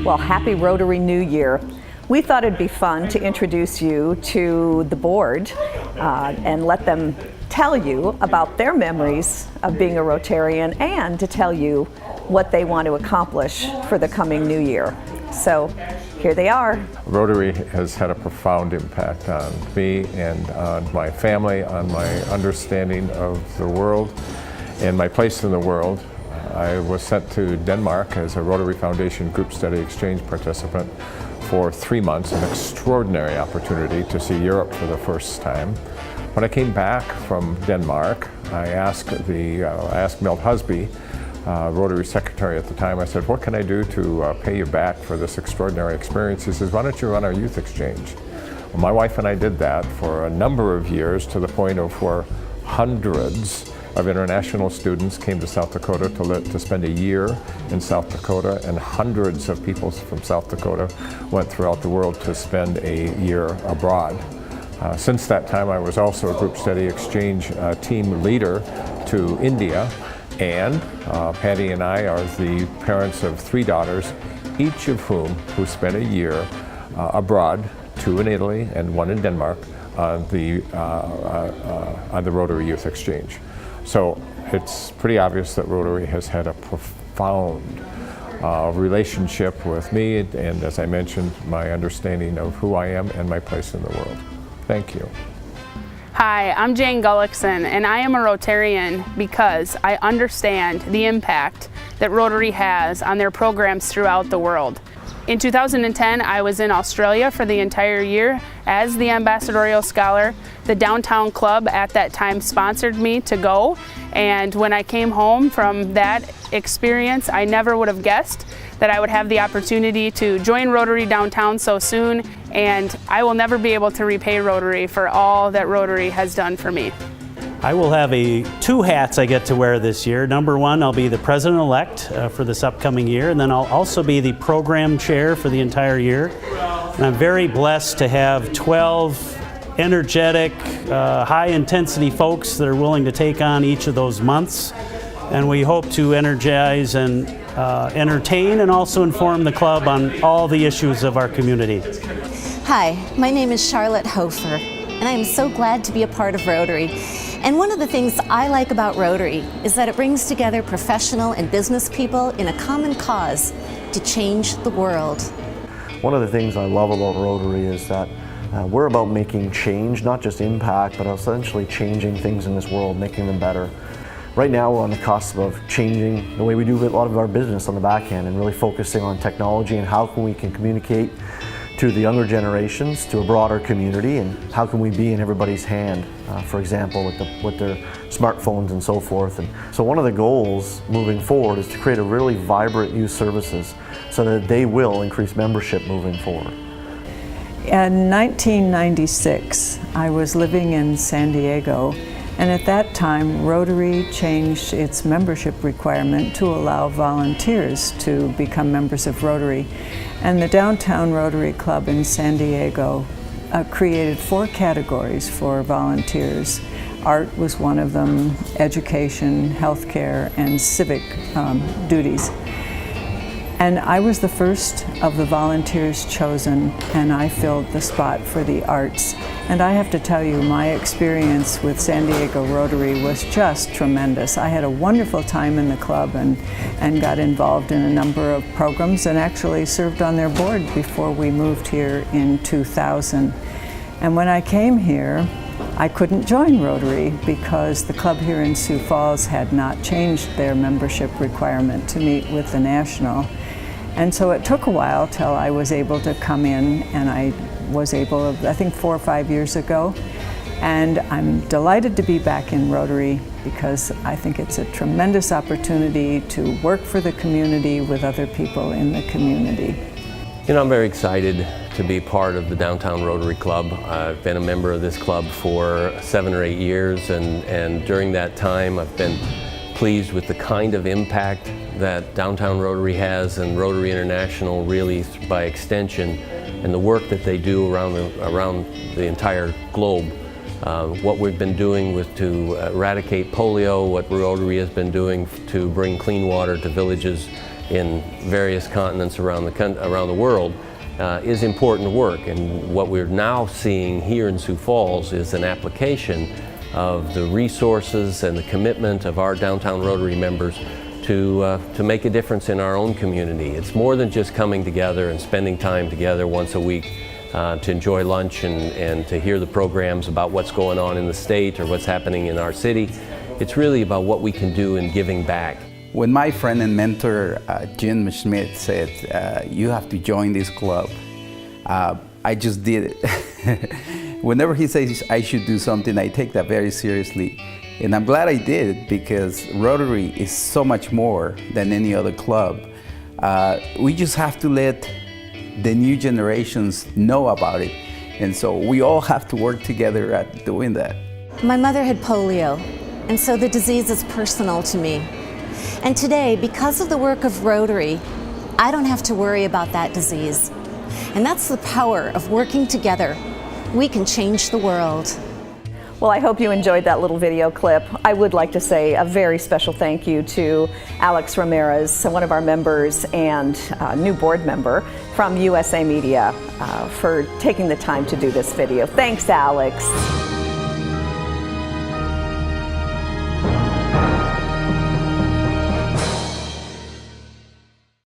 Well, happy Rotary New Year. We thought it'd be fun to introduce you to the board and let them tell you about their memories of being a Rotarian and to tell you what they want to accomplish for the coming new year. So here they are. Rotary has had a profound impact on me and on my family, on my understanding of the world and my place in the world. I was sent to Denmark as a Rotary Foundation Group Study Exchange participant for 3 months, an extraordinary opportunity to see Europe for the first time. When I came back from Denmark, I asked Milt Husby, Rotary Secretary at the time, I said, what can I do to pay you back for this extraordinary experience? He says, why don't you run our youth exchange? Well, my wife and I did that for a number of years to the point of where hundreds of international students came to South Dakota to spend a year in South Dakota, and hundreds of people from South Dakota went throughout the world to spend a year abroad. Since that time, I was also a group study exchange team leader to India, and Patty and I are the parents of 3 daughters, each of who spent a year abroad, 2 in Italy and 1 in Denmark, on the Rotary Youth Exchange. So it's pretty obvious that Rotary has had a profound relationship with me, and as I mentioned, my understanding of who I am and my place in the world. Thank you. Hi, I'm Jane Gullickson, and I am a Rotarian because I understand the impact that Rotary has on their programs throughout the world. In 2010, I was in Australia for the entire year as the ambassadorial scholar. The downtown club at that time sponsored me to go, and when I came home from that experience, I never would have guessed that I would have the opportunity to join Rotary downtown so soon, and I will never be able to repay Rotary for all that Rotary has done for me. I will have 2 hats I get to wear this year. Number 1, I'll be the president-elect for this upcoming year, and then I'll also be the program chair for the entire year. And I'm very blessed to have 12 energetic, high-intensity folks that are willing to take on each of those months. And we hope to energize and entertain and also inform the club on all the issues of our community. Hi, my name is Charlotte Hofer, and I am so glad to be a part of Rotary. And one of the things I like about Rotary is that it brings together professional and business people in a common cause to change the world. One of the things I love about Rotary is that we're about making change, not just impact, but essentially changing things in this world, making them better. Right now we're on the cusp of changing the way we do a lot of our business on the back end and really focusing on technology and how we can communicate to the younger generations, to a broader community, and how can we be in everybody's hand, for example, with their smartphones and so forth. And so one of the goals moving forward is to create a really vibrant youth services so that they will increase membership moving forward. In 1996, I was living in San Diego, and at that time, Rotary changed its membership requirement to allow volunteers to become members of Rotary. And the Downtown Rotary Club in San Diego created 4 categories for volunteers. Art was one of them, education, healthcare, and civic duties. And I was the first of the volunteers chosen, and I filled the spot for the arts. And I have to tell you, my experience with San Diego Rotary was just tremendous. I had a wonderful time in the club and got involved in a number of programs and actually served on their board before we moved here in 2000. And when I came here, I couldn't join Rotary because the club here in Sioux Falls had not changed their membership requirement to meet with the national. And so it took a while till I was able to come in, and I was able, I think 4 or 5 years ago. And I'm delighted to be back in Rotary because I think it's a tremendous opportunity to work for the community with other people in the community. You know, I'm very excited to be part of the Downtown Rotary Club. I've been a member of this club for 7 or 8 years, and during that time I've been pleased with the kind of impact that Downtown Rotary has, and Rotary International really by extension, and the work that they do around the entire globe. What we've been doing to eradicate polio, what Rotary has been doing to bring clean water to villages in various continents around the world is important work. And what we're now seeing here in Sioux Falls is an application of the resources and the commitment of our downtown Rotary members to make a difference in our own community. It's more than just coming together and spending time together once a week to enjoy lunch and to hear the programs about what's going on in the state or what's happening in our city. It's really about what we can do in giving back. When my friend and mentor Jim Schmidt said, you have to join this club, I just did it. Whenever he says I should do something, I take that very seriously. And I'm glad I did it, because Rotary is so much more than any other club. We just have to let the new generations know about it. And so we all have to work together at doing that. My mother had polio, and so the disease is personal to me. And today, because of the work of Rotary, I don't have to worry about that disease. And that's the power of working together. We can change the world. Well, I hope you enjoyed that little video clip. I would like to say a very special thank you to Alex Ramirez, one of our members and new board member from USA Media, for taking the time to do this video. Thanks, Alex.